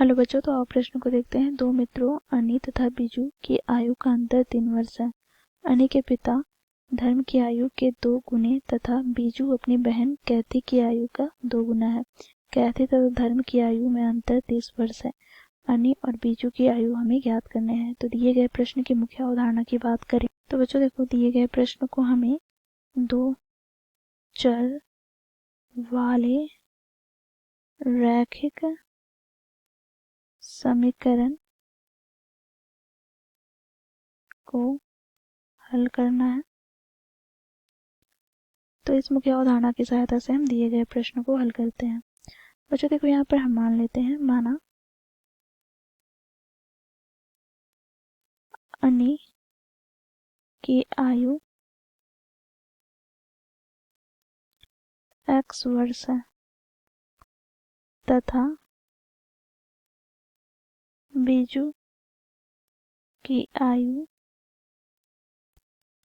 Hello बच्चों, तो आओ प्रश्न को देखते हैं। दो मित्रों अनी तथा बीजू की आयु का अंतर 3 वर्ष है। अनी के पिता धर्म की आयु के 2 गुने तथा बीजू अपनी बहन कैथी की आयु का 2 गुना है। कैथी तथा धर्म की आयु में अंतर 30 वर्ष है। अनी और बीजू की आयु हमें ज्ञात करने हैं। तो दिए गए प्रश्न की मुख्य अवधारणा की बात करें तो बच्चों देखो, दिए गए प्रश्न को हमें 2 चर वाले रैखिक समीकरण को हल करना है। तो इस मुख्य अवधारणा की सहायता से हम दिए गए प्रश्न को हल करते हैं। बच्चों देखो, यहाँ पर हम मान लेते हैं, माना अनी की आयु x वर्ष है तथा बीजू की आयु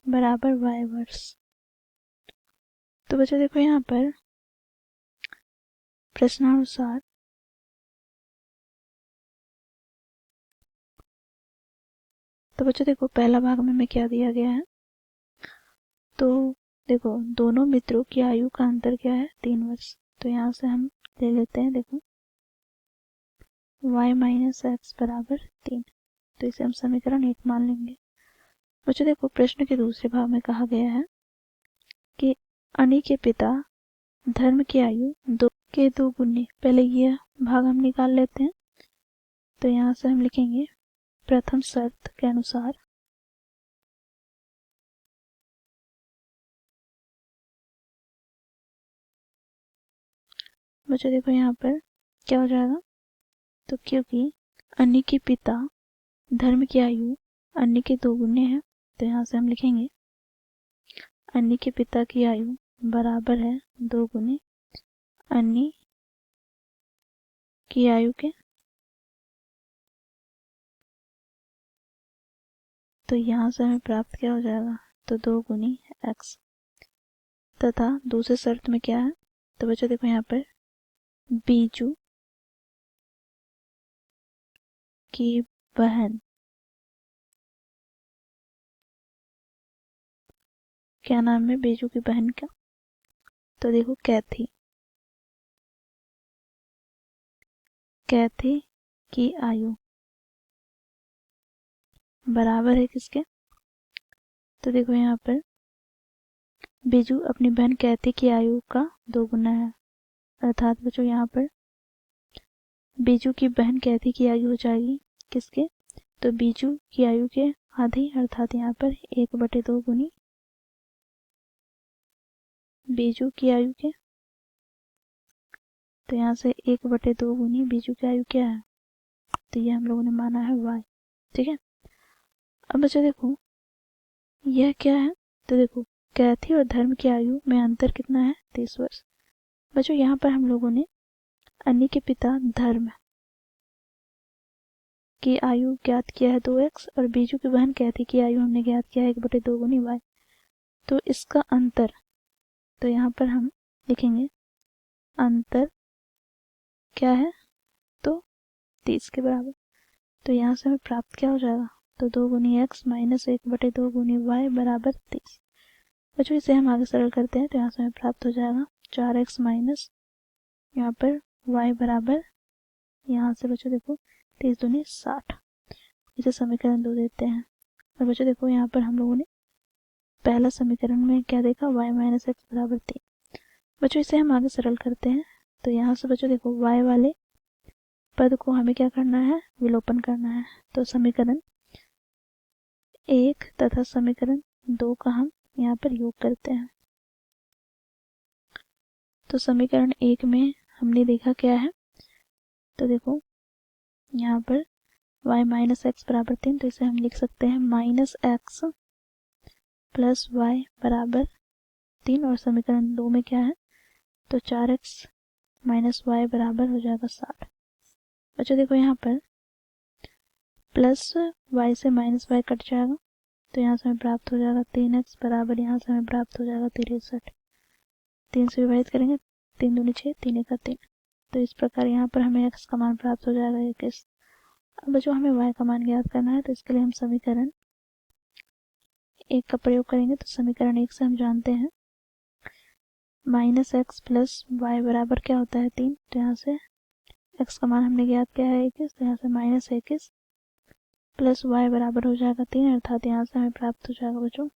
बराबर y वर्ष। तो बच्चों देखो, यहाँ पर प्रश्नानुसार तो बच्चों देखो, पहला भाग में हमें क्या दिया गया है। तो देखो, दोनों मित्रों की आयु का अंतर क्या है, 3 वर्ष। तो यहाँ से हम ले लेते हैं, देखो y माइनस एक्स बराबर 3। तो इसे हम समीकरण 1 मान लेंगे। बच्चों देखो, प्रश्न के दूसरे भाग में कहा गया है कि अनी के पिता धर्म की आयु 2 के 2 गुने। पहले यह भाग हम निकाल लेते हैं। तो यहाँ से हम लिखेंगे, प्रथम शर्त के अनुसार बच्चों देखो, यहाँ पर क्या हो जाएगा। तो क्योंकि अनी के पिता धर्म की आयु अनी के 2 गुने है, तो यहाँ से हम लिखेंगे अनी के पिता की आयु बराबर है 2 गुने अनी की आयु के। तो यहाँ से हमें प्राप्त क्या हो जाएगा, तो 2 गुनी एक्स। तथा दूसरी शर्त में क्या है, तो बच्चों देखो, यहाँ पर बीजू की बहन क्या नाम है, बीजू की बहन का, तो देखो कैथी की आयु बराबर है किसके। तो देखो, यहाँ पर बीजू अपनी बहन कैथी की आयु का 2 गुना है। अर्थात बच्चों, यहाँ पर बीजू की बहन कैथी की आयु हो जाएगी किसके, तो बीजू की आयु के आधी। अर्थात यहाँ पर 1/2 गुनी बीजू की आयु के। तो यहाँ से 1/2 गुनी बीजू की आयु क्या है, तो ये हम लोगों ने माना है y। ठीक है। अब बच्चों देखो, यह क्या है, तो देखो कैथी और धर्म की आयु में अंतर कितना है, 30 वर्ष। बच्चों यहाँ पर हम लोगों ने अनी के पिता धर्म की आयु ज्ञात किया है 2x और बीजू की बहन कैथी की आयु हमने ज्ञात किया है 1/2 गुनी y। तो इसका अंतर, तो यहाँ पर हम लिखेंगे अंतर क्या है, तो 30 के बराबर। तो यहाँ से हमें प्राप्त क्या हो जाएगा, तो 2 गुनी एक्स माइनस 1/2 गुनी वाई बराबर 30। बच्चों इसे हम आगे सरल करते हैं। तो यहाँ से हमें प्राप्त हो जाएगा 4x माइनस यहाँ पर y बराबर, यहाँ से बच्चों देखो 30 दूनी 60। इसे समीकरण 2 देते हैं। और बच्चों देखो, यहाँ पर हम लोगों ने पहला समीकरण में क्या देखा, y माइनस एक्स बराबर 3। बच्चों इसे हम आगे सरल करते हैं। तो यहाँ से बच्चों देखो, y वाले पद को हमें क्या करना है, विलोपन करना है। तो समीकरण 1 तथा समीकरण 2 का हम यहाँ पर योग करते हैं। तो समीकरण 1 में हमने देखा क्या है, तो देखो यहाँ पर y माइनस एक्स बराबर 3। तो इसे हम लिख सकते हैं माइनस एक्स प्लस वाई बराबर 3। और समीकरण 2 में क्या है, तो 4x माइनस वाई बराबर हो जाएगा 60। बच्चों देखो, यहाँ पर प्लस वाई से माइनस वाई कट जाएगा। तो यहाँ से हमें प्राप्त हो जाएगा 3x बराबर, यहाँ से हमें प्राप्त हो जाएगा 63। 3 से विभाजित करेंगे, 3 दूनी 6, 3 1 3। तो इस प्रकार यहाँ पर हमें x का मान प्राप्त हो जाएगा 21। अब बच्चों हमें y का मान ज्ञात करना है, तो इसके लिए हम समीकरण 1 का प्रयोग करेंगे। तो समीकरण 1 से हम जानते हैं -x प्लस y बराबर क्या होता है 3। तो यहाँ से x का मान हमने ज्ञात किया है 21, तो यहाँ से -21 प्लस y बराबर हो जाएगा 3, अर्थात यहाँ से हमें प्राप्त हो जाएगा बच्चों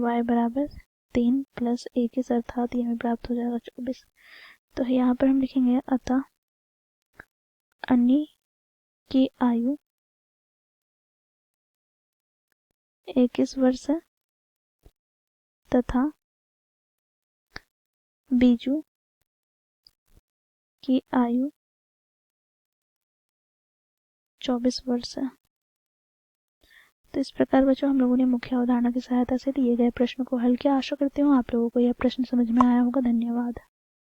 y बराबर 3 प्लस 21, अर्थात ये हमें प्राप्त हो जाएगा 24। तो यहाँ पर हम लिखेंगे अतः अन्नी की आयु 21 वर्ष है तथा बीजू की आयु 24 वर्ष है। तो इस प्रकार बच्चों हम लोगों ने मुख्य अवधारणा की सहायता से दिए गए प्रश्न को हल किया। आशा करती हूँ आप लोगों को यह प्रश्न समझ में आया होगा। धन्यवाद।